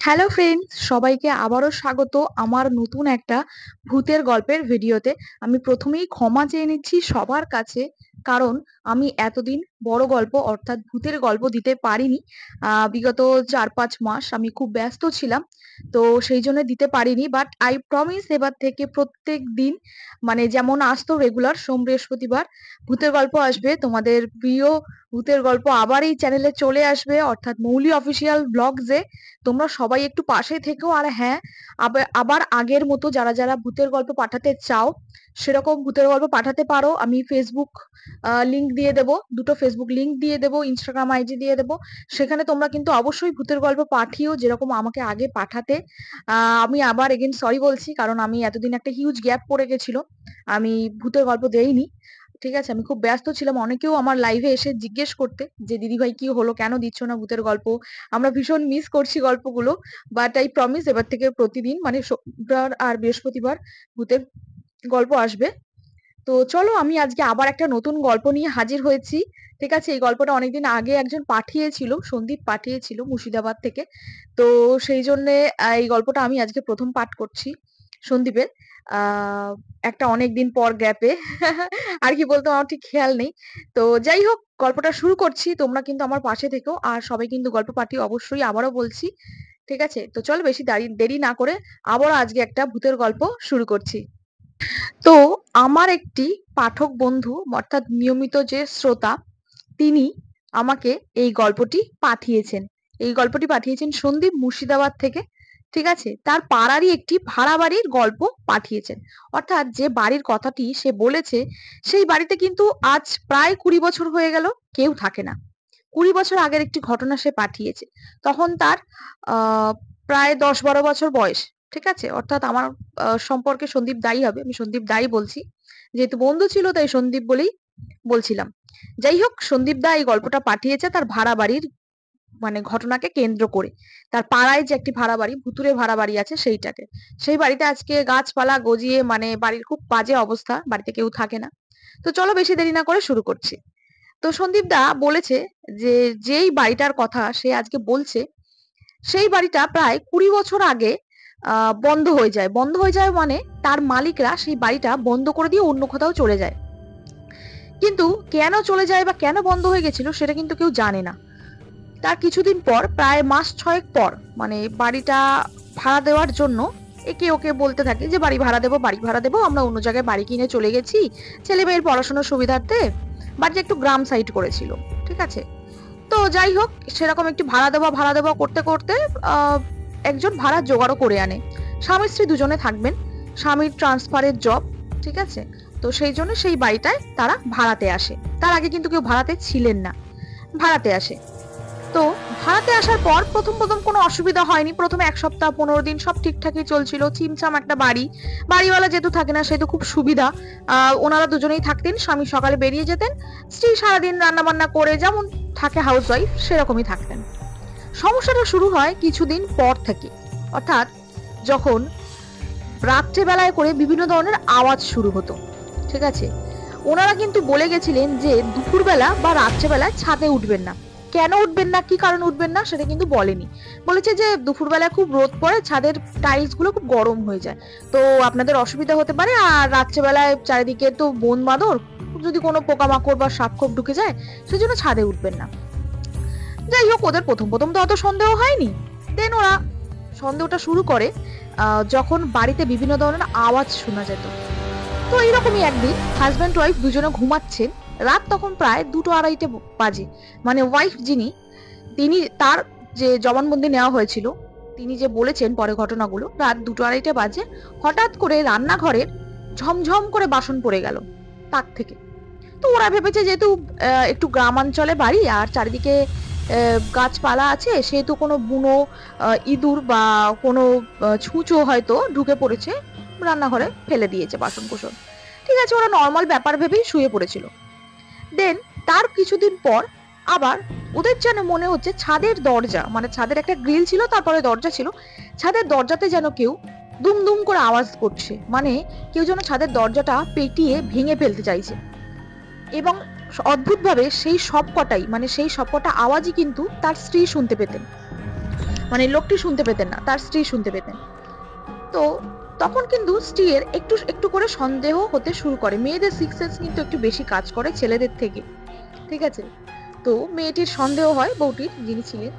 Hello friends, সবাইকে আবারও স্বাগত আমার নতুন একটা ভূতের গল্পের ভিডিওতে। আমি প্রথমেই ক্ষমা চেয়ে নিচ্ছি সবার কাছে, কারণ আমি এতদিন বড় গল্প অর্থাৎ ভূতের গল্প দিতে পারিনি। বিগত ৪-৫ মাস আমি খুব ব্যস্ত ছিলাম, তো সেই জন্য দিতে পারিনি। বাট আই প্রমিস এবার থেকে প্রত্যেক দিন, মানে যেমন আসতো রেগুলার সোম বৃহস্পতিবার ভূতের গল্প আসবে। তোমাদের প্রিয় ভূতের গল্প আবার এই চ্যানেলে চলে আসবে, অর্থাৎ মৌলি অফিসিয়াল ব্লগসে। তোমরা সবাই একটু পাশে থেকো। আর হ্যাঁ, আবার আগের মতো যারা যারা ভূতের গল্প পাঠাতে চাও সেরকম ভূতের গল্প পাঠাতে পারো। আমি ফেসবুক লিংক দিয়ে দেবো, দুটো ফেসবুক লিংক দিয়ে দেবো, ইনস্টাগ্রাম আইডি দিয়ে দেবো। সেখানে তোমরা কিন্তু অবশ্যই ভূতের গল্প পাঠিও, যেরকম আমাকে আগে পাঠাতে। আমি আবার এগেন সরি বলছি, কারণ আমি এতদিন একটা হিউজ গ্যাপ পড়ে গেছিল, আমি ভূতের গল্প দেইনি। ঠিক আছে, আমি খুব ব্যস্ত ছিলাম। অনেকেও আমার লাইভে এসে জিজ্ঞেস করতে যে দিদি ভাই কি হলো, কেন দিচ্ছ না ভূতের গল্প, আমরা ভীষণ মিস করছি গল্পগুলো। বাট আই প্রমিস এবার থেকে প্রতিদিন, মানে শুক্রবার আর বৃহস্পতিবার ভূতের গল্প আসবে। তো চলো, আমি আজকে আবার একটা নতুন গল্প নিয়ে হাজির হয়েছি। ঠিক আছে, এই গল্পটা অনেকদিন আগে একজন পাঠিয়েছিল, সন্দীপ পাঠিয়েছিল মুর্শিদাবাদ থেকে। তো সেই জন্যে এই গল্পটা আমি আজকে প্রথম পাঠ করছি সন্দীপের। একটা অনেকদিন পর গ্যাপে আর কি বলতো আমার ঠিক খেয়াল নেই। তো যাই হোক, গল্পটা শুরু করছি। তোমরা কিন্তু আমার পাশে থেকো, আর সবাই কিন্তু গল্প পাঠিয়ে অবশ্যই, আবারও বলছি। ঠিক আছে, তো চলো বেশি দেরি না করে আবারও আজকে একটা ভূতের গল্প শুরু করছি। তো আমার একটি পাঠক বন্ধু, অর্থাৎ নিয়মিত যে শ্রোতা, তিনি আমাকে এই গল্পটি পাঠিয়েছেন। এই গল্পটি পাঠিয়েছেন সন্দীপ মুর্শিদাবাদ থেকে। ঠিক আছে, তার পাড়ারই একটি ভাড়া বাড়ির গল্প পাঠিয়েছেন। অর্থাৎ যে বাড়ির কথাটি সে বলেছে, সেই বাড়িতে কিন্তু আজ প্রায় ২০ বছর হয়ে গেল কেউ থাকে না। ২০ বছর আগের একটি ঘটনা সে পাঠিয়েছে। তখন তার প্রায় ১০-১২ বছর বয়স। ঠিক আছে, অর্থাৎ আমার সম্পর্কে সন্দীপ দায়ী হবে, আমি সন্দীপ দায়ী বলছি, যেহেতু বন্ধু ছিল তাই সন্দীপ বলেই বলছিলাম। যাই হোক, সন্দীপ দা এই গল্পটা পাঠিয়েছে তার ভাড়া বাড়ির, মানে ঘটনাকে কেন্দ্র করে। তার পাড়ায় যে একটি ভাড়া বাড়ি, ভুতুড়ে ভাড়া বাড়ি আছে সেইটাকে। সেই বাড়িতে আজকে গাছপালা গজিয়ে, মানে বাড়ির খুব বাজে অবস্থা, বাড়িতে কেউ থাকে না। তো চলো বেশি দেরি না করে শুরু করছি। তো সন্দীপ দা বলেছে যে যেই বাড়িটার কথা সে আজকে বলছে, সেই বাড়িটা প্রায় ২০ বছর আগে বন্ধ হয়ে যায়। বন্ধ হয়ে যায় মানে তার মালিকরা সেই বাড়িটা বন্ধ করে দিয়ে অন্য কোথাও চলে যায়। কিন্তু কেন চলে যায় বা কেন বন্ধ হয়ে গেছিল সেটা কিন্তু কেউ জানে না। তার কিছুদিন পর, প্রায় মাস ৬ পর, মানে বাড়িটা ভাড়া দেওয়ার জন্য একে ওকে বলতে থাকে যে বাড়ি ভাড়া দেবো, বাড়ি ভাড়া দেবো, আমরা অন্য জায়গায় বাড়ি কিনে চলে গেছি ছেলে মেয়ের পড়াশোনার সুবিধার্থে। বাড়িটা একটু গ্রাম সাইড করেছিল। ঠিক আছে, তো যাই হোক, সেরকম একটু ভাড়া দেওয়া করতে করতে একজন ভাড়া জোগাড়ও করে আনে। স্বামী স্ত্রী দুজনে থাকবেন, স্বামীর ট্রান্সফারের জব। ঠিক আছে, তো সেই জন্য সেই বাড়িটায় তারা ভাড়াতে আসে। তার আগে কিন্তু কেউ ভাড়াতে ছিলেন না, ভাড়াতে আসে। তো ভাড়াতে আসার পর প্রথম প্রথম কোনো অসুবিধা হয়নি। প্রথমে ১ সপ্তাহ ১৫ দিন সব ঠিকঠাকই চলছিল। ছিমছাম একটা বাড়ি, বাড়িওয়ালা যেহেতু থাকে না সেহেতু খুব সুবিধা। ওনারা দুজনেই থাকতেন, স্বামী সকালে বেরিয়ে যেতেন, স্ত্রী সারাদিন রান্না বান্না করে যেমন থাকে হাউস ওয়াইফ সেরকমই থাকতেন। সমস্যাটা শুরু হয় কিছুদিন পর থেকে, অর্থাৎ যখন রাত্রেবেলায় করে বিভিন্ন ধরনের আওয়াজ শুরু হতো। ঠিক আছে, ওনারা কিন্তু বলে গেছিলেন যে দুপুরবেলা বা রাত্রেবেলায় ছাদে উঠবেন না। কেন উঠবেন না, কি কারণে উঠবেন না সেটা কিন্তু বলেনি। বলেছে যে দুপুরবেলায় খুব রোদ পড়ে, ছাদের টাইলস গুলো খুব গরম হয়ে যায়, তো আপনাদের অসুবিধা হতে পারে। আর রাত্রেবেলায় চারিদিকে তো বন বাঁদর, যদি কোনো পোকামাকড় বা সাপ খোপ ঢুকে যায়, সেজন্য ছাদে উঠবেন না। যাই হোক, ওদের প্রথম প্রথম তো অত সন্দেহ হয়নি। দেন ওরা সন্দেহটা শুরু করে যখন বাড়িতে বিভিন্ন ধরনের আওয়াজ শোনা যেত। তো এইরকমই একদিন হাজব্যান্ড ওয়াইফ দুজনে ঘুমাচ্ছেন। রাত তখন প্রায় ২টো-২.৫টে বাজে। মানে ওয়াইফ যিনি, তিনি তার যে জবানবন্দি নেওয়া হয়েছিল, তিনি যে বলেছেন পরে ঘটনাগুলো, রাত ২টো-২.৫টে বাজে হঠাৎ করে রান্নাঘরের ঝমঝম করে বাসন পড়ে গেল তাক থেকে। তো ওরা ভেবেছে যেহেতু একটু গ্রামাঞ্চলে বাড়ি আর চারিদিকে গাছপালা আছে, সেহেতু কোনো বুনো ইঁদুর বা কোনো ছুঁচো হয়তো ঢুকে পড়েছে, রান্নাঘরে ফেলে দিয়েছে বাসন কোসন। ঠিক আছে, ওরা নর্মাল ব্যাপার ভেবেই শুয়ে পড়েছিল। দেন তার কিছুদিন পর আবার ওদের যেন মনে হচ্ছে ছাদের দরজা, মানে ছাদের একটা গ্রিল ছিল, তারপরে দরজা ছিল, ছাদের দরজাতে যেন কেউ দুম দুম করে আওয়াজ করছে, মানে কেউ যেন ছাদের দরজাটা পেটিয়ে ভেঙে ফেলতে চাইছে। এবং অদ্ভুতভাবে সেই সবকটাই, মানে সেই সবকটা আওয়াজই কিন্তু তার স্ত্রী শুনতে পেতেন। মানে লোকটি শুনতে পেতেন না, তার স্ত্রী শুনতে পেতেন। তো তখন কিন্তু স্ত্রীর একটু একটু করে সন্দেহ হতে শুরু করে। মেয়েদের সিক্স সেন্স কিন্তু একটু বেশি কাজ করে ছেলেদের থেকে, ঠিক আছে? তো মেয়েটির সন্দেহ হয়, বউটির যিনি ছিলেন,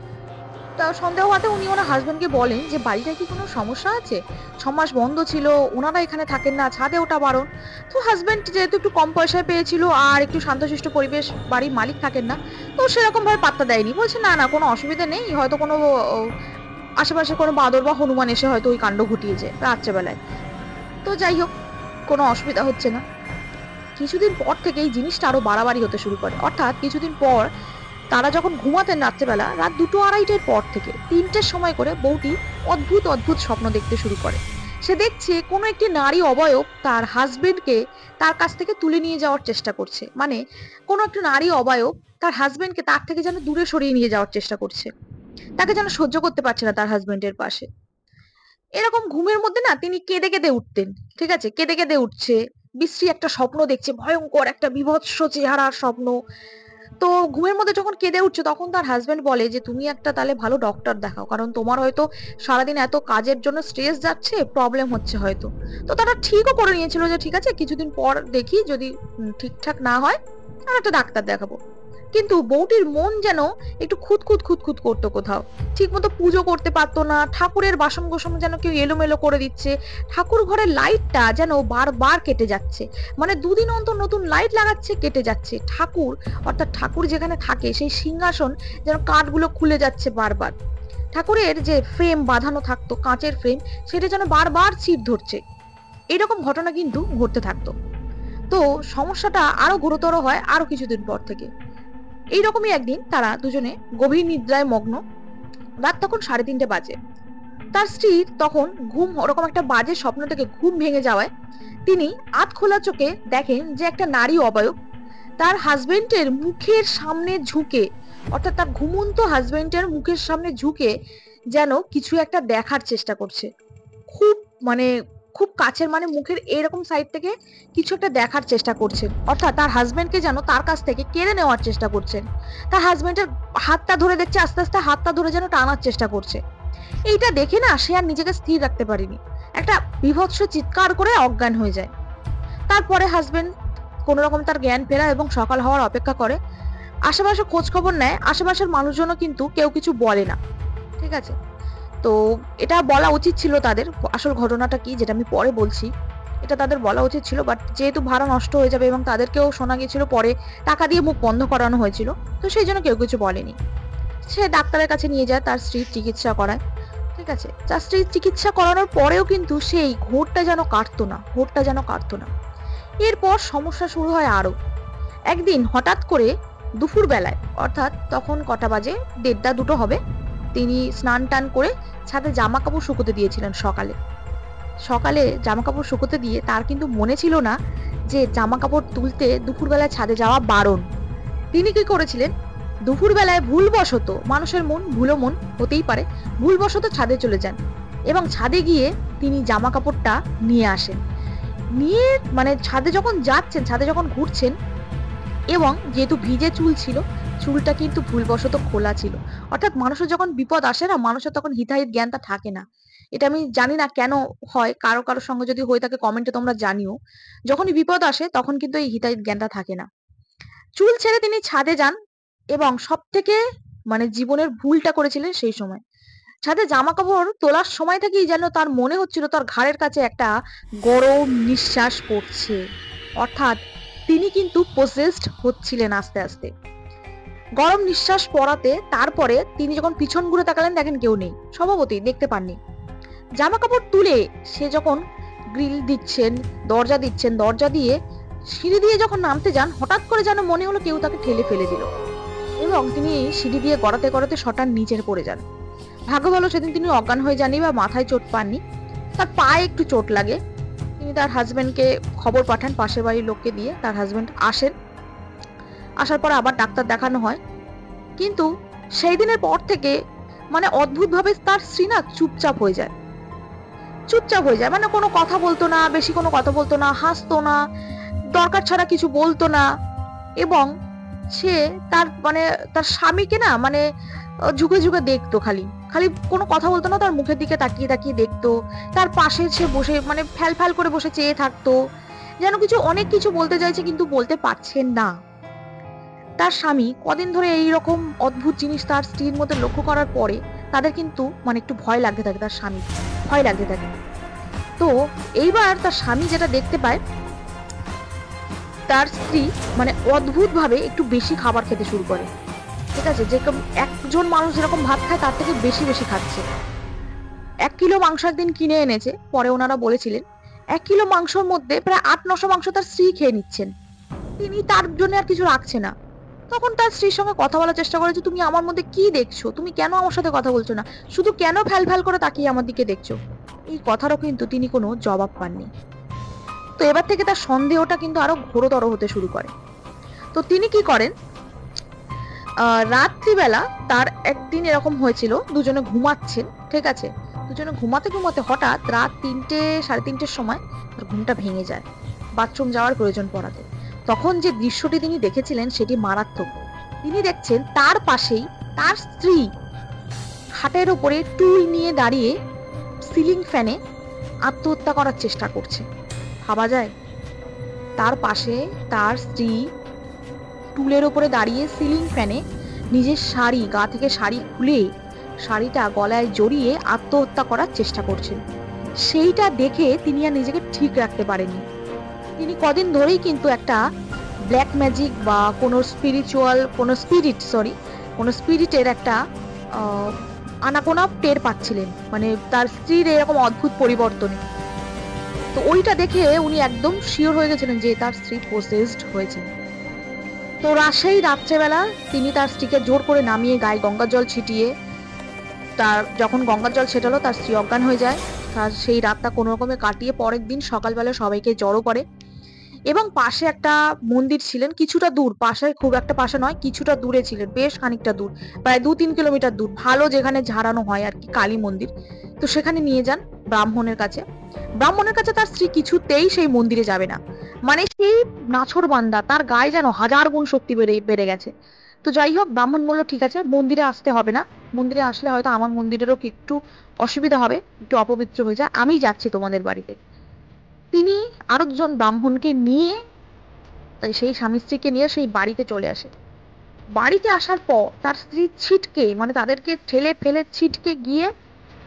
তা সন্দেহ হওয়াতে উনি ওনার হাজবেন্ডকে বলেন যে বাড়িটায় কি কোনো সমস্যা আছে, 6 মাস বন্ধ ছিল, ওনারা এখানে থাকেন না, ছাদে ওঠা বারণ। তো হাজবেন্ড যেহেতু একটু কম পয়সায় পেয়েছিল আর একটু শান্তশিষ্ট পরিবেশ, বাড়ির মালিক থাকেন না, তো সেরকম ভাবে পাত্তা দেয়নি, বলছে না না কোনো অসুবিধা নেই, হয়তো কোনো আশেপাশে কোনো বাঁদর বা হনুমান এসে হয়তো ওই কাণ্ড ঘটিয়েছে রাত্রেবেলায়। তো যাই হোক, কোনো অসুবিধা হচ্ছে না। কিছুদিন পর থেকে এই জিনিসটা আরো বাড়াবাড়ি হতে শুরু করে। অর্থাৎ কিছুদিন পর তারা যখন ঘুমাতেন রাত্রেবেলা, রাত 2-2:30-টের পর থেকে 3টের সময় করে বউটি অদ্ভুত অদ্ভুত স্বপ্ন দেখতে শুরু করে। সে দেখছে কোনো একটি নারী অবয়ব তার হাজবেন্ডকে তার কাছ থেকে তুলে নিয়ে যাওয়ার চেষ্টা করছে। মানে কোনো একটা নারী অবয়ব তার হাজবেন্ডকে তার থেকে যেন দূরে সরিয়ে নিয়ে যাওয়ার চেষ্টা করছে। তাকে যেন সহ্য করতে পারছে না তার হাজবেন্ডের পাশে। এরকম ঘুমের মধ্যে না তিনি কেঁদে কেঁদে উঠতেন, ঠিক আছে? কেঁদে কেঁদে উঠছে, বিশ্রী একটা স্বপ্ন দেখছে, ভয়ঙ্কর একটা বীভৎস চেহারার স্বপ্ন। তো ঘুমের মধ্যে যখন কেঁদে উঠছে তখন তার হাজবেন্ড বলে যে তুমি একটা তাহলে ভালো ডক্টর দেখাও, কারণ তোমার হয়তো সারাদিন এত কাজের জন্য স্ট্রেস যাচ্ছে, প্রবলেম হচ্ছে হয়তো। তো তারা ঠিকও করে নিয়েছিল যে ঠিক আছে কিছুদিন পর দেখি, যদি ঠিকঠাক না হয় আর একটা ডাক্তার দেখাবো। কিন্তু বউটির মন যেন একটু খুঁতখুঁত খুঁতখুঁত করতো কোথাও। ঠিক মতো পুজো করতে পারতো না, ঠাকুরের বাসন কোসন যেন কেউ এলোমেলো করে দিচ্ছে, ঠাকুর ঘরের লাইটটা যেন বারবার কেটে যাচ্ছে, মানে দুদিন অন্তর নতুন লাইট লাগাচ্ছে, কেটে যাচ্ছে। ঠাকুর, অর্থাৎ ঠাকুর যেখানে থাকে সেই সিংহাসন যেন কাঠগুলো খুলে যাচ্ছে বারবার। ঠাকুরের যে ফ্রেম বাঁধানো থাকতো, কাঁচের ফ্রেম, সেটা যেন বারবার চিড় ধরছে। এরকম ঘটনা কিন্তু ঘটতে থাকতো। তো সমস্যাটা আরো গুরুতর হয় আরো কিছুদিন পর থেকে। এইরকমই একদিন তারা দুজনে গভীর নিদ্রায় মগ্ন। রাত তখন 3:30 বাজে। তার স্ত্রীর তখন ঘুম ওরকম একটা বাজে স্বপ্ন থেকে ঘুম ভেঙে যাওয়ায় তিনি আধ খোলা চোখে দেখেন যে একটা নারী অবয়ব তার হাজবেন্ডের মুখের সামনে ঝুঁকে, অর্থাৎ তার ঘুমন্ত হাজবেন্ডের মুখের সামনে ঝুঁকে যেন কিছু একটা দেখার চেষ্টা করছে। খুব মানে খুব কাছের, মানে মুখের এরকম সাইড থেকে কিছু একটা দেখার চেষ্টা করছেন। অর্থাৎ তার হাজবেন্ডকে যেন তার কাছ থেকে কেড়ে নেওয়ার চেষ্টা করছেন। তার হাজবেন্ডের হাতটা ধরে দেখছে, আস্তে আস্তে হাতটা ধরে যেন টানার চেষ্টা করছে। এইটা দেখে না সে আর নিজেকে স্থির রাখতে পারেনি, একটা বীভৎস চিৎকার করে অজ্ঞান হয়ে যায়। তারপরে হাজবেন্ড কোন রকম তার জ্ঞান ফেরা এবং সকাল হওয়ার অপেক্ষা করে, আশেপাশে খোঁজ খবর নেয়। আশেপাশের মানুষজনও কিন্তু কেউ কিছু বলে না, ঠিক আছে? তো এটা বলা উচিত ছিল তাদের, আসল ঘটনাটা কি যেটা আমি পরে বলছি, এটা তাদের বলা উচিত ছিল, বাট যেহেতু ভাড়া নষ্ট হয়ে যাবে এবং তাদেরকেও শোনা গিয়েছিল পরে টাকা দিয়ে মুখ বন্ধ করানো হয়েছিল, তো সেই জন্য কেউ কিছু বলেনি। সে ডাক্তারের কাছে নিয়ে যায়, তার স্ত্রীর চিকিৎসা করায়, ঠিক আছে? তার স্ত্রীর চিকিৎসা করানোর পরেও কিন্তু সেই ঘোরটা যেন কাটতো না, ঘোরটা যেন কাটতো না। এরপর সমস্যা শুরু হয় আরো। একদিন হঠাৎ করে দুপুর বেলায়, অর্থাৎ তখন কটা বাজে, 1:30-2 হবে, তিনি স্নান টান করে ছাদে জামা কাপড় শুকোতে দিয়েছিলেন। সকালে সকালে জামা কাপড় শুকোতে দিয়ে তার কিন্তু মনে ছিল না যে জামা কাপড় তুলতে দুপুরবেলায় ছাদে যাওয়া বারণ। তিনি কি করেছিলেন, দুপুরবেলায় ভুলবশত, মানুষের মন ভুলো মন হতেই পারে, ভুলবশত ছাদে চলে যান এবং ছাদে গিয়ে তিনি জামা কাপড়টা নিয়ে আসেন। নিয়ে মানে ছাদে যখন যাচ্ছেন, ছাদে যখন ঘুরছেন, এবং যেহেতু ভিজে চুল ছিল, চুলটা কিন্তু ভুলবশত খোলা ছিল। অর্থাৎ মানুষের যখন বিপদ আসে না, মানুষের তখন হিতাহিত জ্ঞানটা থাকে না। এটা আমি জানি না কেন হয়, কারো কারো সঙ্গে যদি হয়ে থাকে কমেন্টে তোমরা জানিও। যখনই বিপদ আসে তখন কিন্তু এই হিতাহিত জ্ঞানটা থাকে না। চুল ছেড়ে তিনি ছাদে যান এবং সব থেকে মানে জীবনের ভুলটা করেছিলেন সেই সময়। ছাদে জামা কাপড় তোলার সময় থেকেই যেন তার মনে হচ্ছিল তার ঘাড়ের কাছে একটা গরম নিঃশ্বাস পড়ছে। অর্থাৎ তিনি কিন্তু পজেসড হচ্ছিলেন আস্তে আস্তে। গরম নিঃশ্বাস পড়াতে তারপরে তিনি যখন পিছন ঘুরে তাকালেন, দেখেন কেউ নেই, স্বভাবতই দেখতে পাননি। জামা কাপড় তুলে সে যখন গ্রিল দিচ্ছেন, দরজা দিচ্ছেন, দরজা দিয়ে সিঁড়ি দিয়ে যখন নামতে যান, হঠাৎ করে যেন মনে হলো কেউ তাকে ঠেলে ফেলে দিল এবং তিনি সিঁড়ি দিয়ে গড়াতে গড়াতে শটান নিচে পড়ে যান। ভাগ্য ভালো সেদিন তিনি অজ্ঞান হয়ে যাননি বা মাথায় চোট পাননি, তার পায়ে একটু চোট লাগে। তিনি তার হাজবেন্ডকে খবর পাঠান, পাশের বাড়ির লোককে দিয়ে। তার হাজবেন্ড আসেন, আসার পর আবার ডাক্তার দেখানো হয়। কিন্তু সেই দিনের পর থেকে মানে অদ্ভুতভাবে তার স্ত্রী না চুপচাপ হয়ে যায়, চুপচাপ হয়ে যায়, মানে কোনো কথা বলতো না, বেশি কোনো কথা বলতো না, হাসতো না, দরকার ছাড়া কিছু বলতো না। এবং সে তার মানে তার স্বামীকে না মানে ঝুঁকে ঝুঁকে দেখতো খালি, খালি কোনো কথা বলতো না, তার মুখের দিকে তাকিয়ে তাকিয়ে দেখতো, তার পাশে সে বসে মানে ফ্যাল ফ্যাল করে বসে চেয়ে থাকতো, যেন কিছু অনেক কিছু বলতে চাইছে কিন্তু বলতে পারছেন না। তার স্বামী কদিন ধরে এইরকম অদ্ভুত জিনিস তার স্ত্রীর মধ্যে লক্ষ্য করার পরে তাদের কিন্তু মানে একটু ভয় লাগতে থাকে, তার স্বামী ভয় লাগতে থাকে। তো এইবার তার স্বামী যেটা দেখতে পায়, তার স্ত্রী মানে অদ্ভুত ভাবে একটু বেশি খাবার খেতে শুরু করে। ঠিক আছে, যেরকম একজন মানুষ যেরকম ভাত খায় তার থেকে বেশি বেশি খাচ্ছে। 1 কিলো মাংস একদিন কিনে এনেছে, পরে ওনারা বলেছিলেন 1 কিলো মাংসর মধ্যে প্রায় 800-900 মাংস তার স্ত্রী খেয়ে নিচ্ছেন, তিনি তার জন্য আর কিছু রাখছে না। তখন তার স্ত্রীর সঙ্গে কথা বলার চেষ্টা করে যে তুমি আমার মধ্যে কি দেখছো, তুমি কেন আমার সাথে কথা বলছো না, শুধু কেন ফ্যাল ফ্যাল করে তাকিয়ে আমার দিকে দেখছো। এই কথারও কিন্তু তিনি কোনো জবাব পাননি। তো এবার থেকে তার সন্দেহটা কিন্তু আরো ঘোরতর হতে শুরু করে। তো তিনি কি করেন, রাত্রিবেলা তার একদিন এরকম হয়েছিল, দুজনে ঘুমাচ্ছেন, ঠিক আছে, দুজনে ঘুমাতে ঘুমাতে হঠাৎ রাত 3টে 3:30টের সময় তার ঘুমটা ভেঙে যায় বাথরুম যাওয়ার প্রয়োজন পড়াতে। তখন যে দৃশ্যটি তিনি দেখেছিলেন সেটি মারাত্মক। তিনি দেখছেন তার পাশেই তার স্ত্রী খাটের উপরে টুল নিয়ে দাঁড়িয়ে সিলিং ফ্যানে আত্মহত্যা করার চেষ্টা করছে। ভাবা যায়, তার পাশে তার স্ত্রী টুলের উপরে দাঁড়িয়ে সিলিং ফ্যানে নিজের শাড়ি, গা থেকে শাড়ি খুলে শাড়িটা গলায় জড়িয়ে আত্মহত্যা করার চেষ্টা করছেন। সেইটা দেখে তিনি আর নিজেকে ঠিক রাখতে পারেননি। তিনি কদিন ধরেই কিন্তু একটা ব্ল্যাক ম্যাজিক বা কোনো স্পিরিচুয়াল কোনো স্পিরিটের একটা আনাগোনা টের পাচ্ছিলেন, মানে তার স্ত্রীর এরকম অদ্ভুত পরিবর্তনে। তো ওইটা দেখে উনি একদম শিওর হয়ে গেছিলেন যে তার স্ত্রী পোসেসড হয়েছেন। তো সেই রাত্রেবেলা তিনি তার স্ত্রীকে জোর করে নামিয়ে গায়ে গঙ্গার জল ছিটিয়ে, তার যখন গঙ্গার জল ছেটালো তার স্ত্রী অজ্ঞান হয়ে যায়। তার সেই রাতটা কোনো রকমে কাটিয়ে পরের দিন সকালবেলা সবাইকে জড়ো করে, এবং পাশে একটা মন্দির ছিলেন কিছুটা দূর, পাশে খুব একটা পাশে নয়, কিছুটা দূরে ছিলেন, বেশ খানিকটা দূর, প্রায় 2-3 কিলোমিটার দূর, ভালো যেখানে ঝাড়ানো হয় আর কি, কালী মন্দির। তো সেখানে নিয়ে যান ব্রাহ্মণের কাছে। ব্রাহ্মণের কাছে তার স্ত্রী কিছুতেই সেই মন্দিরে যাবে না, মানে সেই নাছোড়বান্দা, তার গায়ে যেন 1000 গুণ শক্তি বেড়ে গেছে। তো যাই হোক, ব্রাহ্মণ বললো ঠিক আছে, মন্দিরে আসতে হবে না, মন্দিরে আসলে হয়তো আমার মন্দিরেরও একটু অসুবিধা হবে, একটু অপবিত্র হয়ে যায়, আমি যাচ্ছি তোমাদের বাড়িতে। তিনি আরো দুজন ব্রাহ্মণকে নিয়ে, তাই সেই স্বামী স্ত্রীকে নিয়ে সেই বাড়িতে চলে আসে। বাড়িতে আসার পর তার স্ত্রী ছিটকে, মানে তাদেরকে ঠেলে ফেলে ছিটকে গিয়ে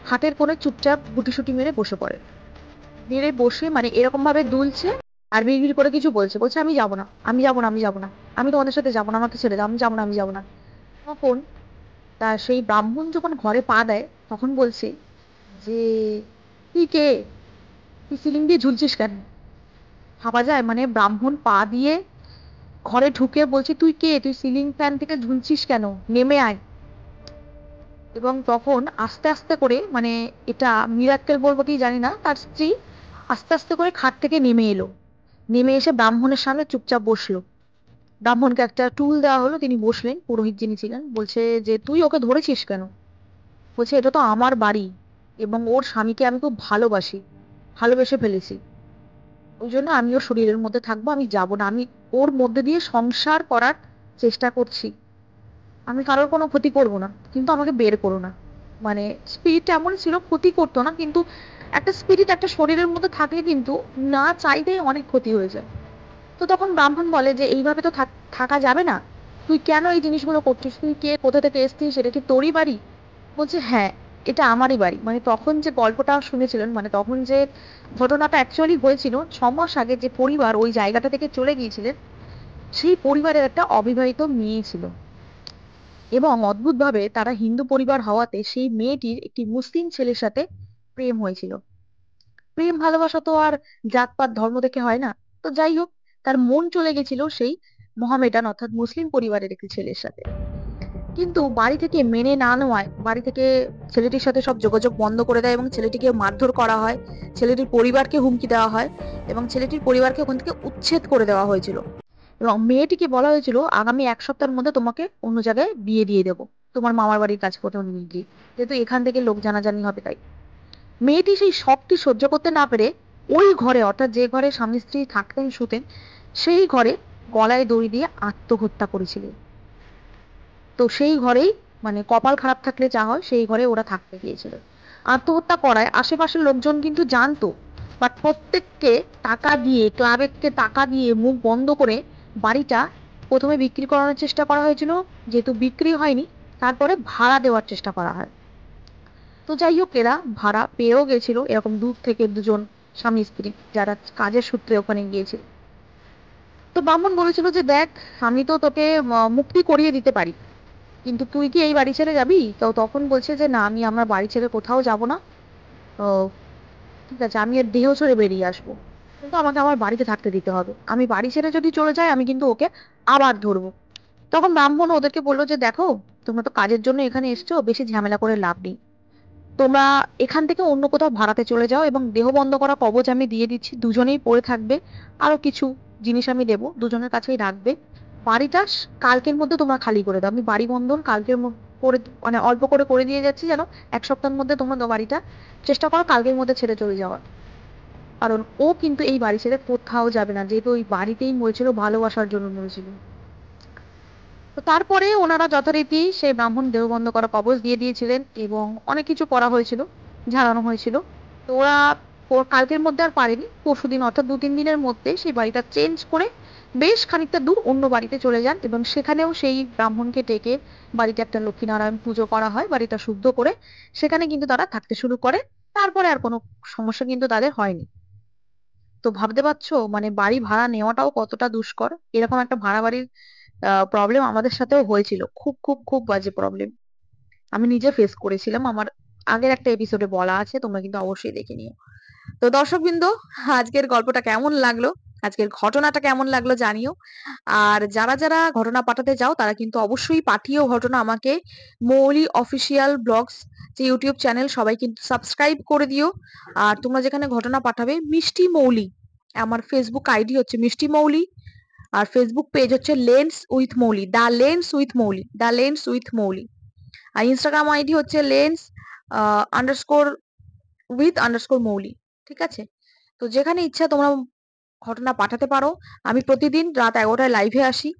হাতের কোণে চুপচাপ গুটিসুটি মেরে বসে পড়ে। মেরে বসে মানে এরকম ভাবে দুলছে আর বিড়বিড় করে কিছু বলছে, বলছে আমি যাবো না, আমি যাবো না, আমি যাবো না, আমি তোমাদের সাথে যাবো না, আমাকে ছেড়ে দাও, আমি যাবো না, আমি যাবো না। তখন তা সেই ব্রাহ্মণ যখন ঘরে পা দেয় তখন বলছে যে তুই কে, তুই সিলিং দিয়ে ঝুলছিস কেন। ভাবা যায়, মানে ব্রাহ্মণ পা দিয়ে ঘরে ঢুকে বলছে তুই কে, তুই সিলিং ফ্যান থেকে ঝুলছিস কেন, নেমে আয়। এবং তখন আস্তে আস্তে করে, মানে এটা মিরাক্কেল বলবো কি জানি না, তার স্ত্রী আস্তে আস্তে করে খাট থেকে নেমে এলো, নেমে এসে ব্রাহ্মণের সামনে চুপচাপ বসলো। ব্রাহ্মণকে একটা টুল দেওয়া হলো, তিনি বসলেন, পুরোহিত যিনি ছিলেন। বলছে যে তুই ওকে ধরেছিস কেন। বলছে এটা তো আমার বাড়ি এবং ওর স্বামীকে আমি খুব ভালোবাসি, ভালোবেসে ফেলেছি, ওই জন্য আমি ওর শরীরের মধ্যে থাকবো, আমি যাব না, আমি ওর মধ্যে দিয়ে সংসার করার চেষ্টা করছি, আমি কারোর কোনো ক্ষতি করব না, কিন্তু আমাকে বের করো না। মানে স্পিরিট এমন ছিল, ক্ষতি করতো না, কিন্তু একটা স্পিরিট একটা শরীরের মধ্যে থাকলে কিন্তু না চাইতেই অনেক ক্ষতি হয়ে যায়। তো তখন ব্রাহ্মণ বলে যে এইভাবে তো থাকা যাবে না, তুই কেন এই জিনিসগুলো করছিস, তুই কে, কোথা থেকে এসছিস, এটা কি তোরই বাড়ি। বলছে হ্যাঁ, এটা আমারই বাড়ি। মানে তখন যে গল্পটা শুনেছিলেন, মানে তখন যে ঘটনাটা অ্যাকচুয়ালি হয়েছিল, 6 মাস আগে যে পরিবার ওই জায়গাটা থেকে চলে গিয়েছিলেন, সেই পরিবারের একটা অবিবাহিত মেয়ে ছিল, এবং অদ্ভুতভাবে তারা হিন্দু পরিবার হওয়াতে সেই মেয়েটির একটি মুসলিম ছেলের সাথে প্রেম হয়েছিল। প্রেম ভালোবাসা তো আর জাতপাত ধর্ম দেখে হয় না। তো যাই হোক, তার মন চলে গেছিল সেই মোহামেডান অর্থাৎ মুসলিম পরিবারের একটি ছেলের সাথে। কিন্তু বাড়ি থেকে মেনে না নেওয়ায় বাড়ি থেকে ছেলেটির সাথে সব যোগাযোগ বন্ধ করে দেয় এবং ছেলেটিকে মারধর করা হয়, ছেলেটির পরিবারকে হুমকি দেওয়া হয় এবং ছেলেটির পরিবারকে ওখান থেকে উচ্ছেদ করে দেওয়া হয়েছিল। এবং মেয়েটিকে বলা হয়েছিল আগামী 1 সপ্তাহের মধ্যে তোমাকে অন্য জায়গায় বিয়ে দিয়ে দেবো, তোমার মামার বাড়ির কাছে কোথাও নিয়ে গিয়ে, যেহেতু এখান থেকে লোক জানাজানি হবে তাই। মেয়েটি সেই শখটি সহ্য করতে না পেরে ওই ঘরে, অর্থাৎ যে ঘরে স্বামী স্ত্রী থাকতেন শুতেন, সেই ঘরে গলায় দড়ি দিয়ে আত্মহত্যা করেছিল। তো সেই ঘরেই মানে কপাল খারাপ থাকলে যা হয় সেই ঘরে ওরা থাকতে গিয়েছিল। আত্মহত্যা করায় আশেপাশের লোকজন কিন্তু জানতো, বাট প্রত্যেককে টাকা দিয়ে, ক্লাবেরকে টাকা দিয়ে মুখ বন্ধ করে বাড়িটা প্রথমে বিক্রি করানোর চেষ্টা করা হয়েছিল। যেহেতু বিক্রি হয়নি, তারপরে ভাড়া দেওয়ার চেষ্টা করা হয়। তো যাই হোক, এরা ভাড়া পেয়েও গেছিল, এরকম দূর থেকে দুজন স্বামী স্ত্রী যারা কাজের সূত্রে ওখানে গিয়েছিল। তো ব্রাহ্মণ বলেছিল যে দেখ, আমি তো তোকে মুক্তি করিয়ে দিতে পারি, কিন্তু তুই কি এই বাড়ি ছেড়ে যাবি? তো তখন বলছে যে না, আমি আমার বাড়ি ছেড়ে কোথাও যাব না। ও, ঠিক আছে, আমি এর দেহ ছেড়ে বেরিয়ে আসবো, কিন্তু আমাকে আমার বাড়িতে থাকতে দিতে হবে। আমি বাড়ি ছেড়ে যদি চলে যাই, আমি কিন্তু ওকে আবার ধরবো। তখন ব্রাহ্মণ ওদেরকে বললো যে দেখো, তোমরা তো কাজের জন্য এখানে এসছো, বেশি ঝামেলা করে লাভ নেই। তোমরা এখান থেকে অন্য কোথাও ভাড়াতে চলে যাও, এবং দেহ বন্ধ করা কবচ আমি দিয়ে দিচ্ছি, দুজনেই পড়ে থাকবে। আরো কিছু জিনিস আমি দেবো, দুজনের কাছেই রাখবে। বাড়িটা কালকের মধ্যে তোমরা খালি করে দাও। আমি বাড়ি বন্ধন কালকের করে, মানে অল্প করে করে দিয়ে যাচ্ছি, যেন 1 সপ্তাহের মধ্যে তোমরা বাড়িটা চেষ্টা করো কালকের মধ্যে ছেড়ে চলে যাওয়ার। কারণ ও কিন্তু এই বাড়ি ছেড়ে কোথাও যাবে না, যেহেতু ওই বাড়িতেই মরেছিল, ভালোবাসার জন্য মরেছিল। তো তারপরে ওনারা যথারীতি সেই ব্রাহ্মণ দেহবন্ধ করা কবচ দিয়ে দিয়েছিলেন, এবং অনেক কিছু করা হয়েছিল, ঝাড়ানো হয়েছিল। তো ওরা কালকের মধ্যে আর পারেনি, পরশুদিন অর্থাৎ 2-3 দিনের মধ্যে সেই বাড়িটা চেঞ্জ করে বেশ খানিকটা দূর অন্য বাড়িতে চলে যান, এবং সেখানেও সেই ব্রাহ্মণকে ডেকে বাড়িতে একটা লক্ষ্মীনারায়ণ পুজো করা হয়, বাড়িটা শুদ্ধ করে সেখানে কিন্তু তারা থাকতে শুরু করে। তারপরে আর কোনো সমস্যা কিন্তু তাদের হয়নি। তো ভাবতে পারছো মানে বাড়ি ভাড়া নেওয়াটাও কতটা দুষ্কর। এরকম একটা ভাড়া বাড়ির প্রবলেম আমাদের সাথেও হয়েছিল, খুব খুব খুব বাজে প্রবলেম। আমি নিজে ফেস করেছিলাম, আমার আগের একটা এপিসোডে বলা আছে, তোমরা কিন্তু অবশ্যই দেখে নিও। তো দর্শকবৃন্দ, আজকের গল্পটা কেমন লাগলো, আজকের ঘটনাটা কেমন লাগলো জানিও। আর যারা যারা ঘটনা পাঠাতে চাও তারা কিন্তু অবশ্যই পাঠিও ঘটনা আমাকে। মৌলি অফিসিয়াল ব্লগস যে ইউটিউব চ্যানেল, সবাই কিন্তু সাবস্ক্রাইব করে দিও। আর তোমরা যেখানে ঘটনা পাঠাবে, মিষ্টি মৌলি আমার ফেসবুক আইডি হচ্ছে মিষ্টি মৌলি, আর ফেসবুক পেজ হচ্ছে lens with Mouli, the lens with Mouli, the lens with Mouli. আর ইনস্টাগ্রাম আইডি হচ্ছে lens underscore with underscore Mouli. ঠিক আছে? তো যেখানে ইচ্ছা তোমরা ঘটনা পাঠাতে পারো। আমি প্রতিদিন রাত 11টায় লাইভে আসি,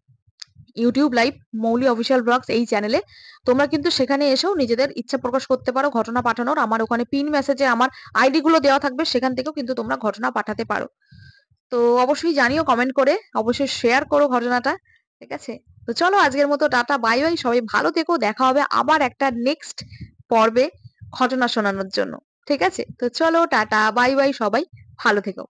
ইউটিউব লাইভ, মৌলি অফিসিয়াল ব্লগস এই চ্যানেলে। তোমরা কিন্তু সেখানে এসেও নিজেদের ইচ্ছা প্রকাশ করতে পারো ঘটনা পাঠানোর। আমার ওখানে পিন মেসেজে আমার আইডি গুলো দেওয়া থাকবে, সেখান থেকেও কিন্তু তোমরা ঘটনা পাঠাতে পারো। তো অবশ্যই জানিও কমেন্ট করে, অবশ্যই শেয়ার করো ঘটনাটা। ঠিক আছে? তো চলো আজকের মতো টাটা বাই বাই, সবাই ভালো থেকো, দেখা হবে আবার একটা নেক্সট পর্বে ঘটনা শোনানোর জন্য। ঠিক আছে? তো চলো টাটা বাই বাই, সবাই ভালো থেকো।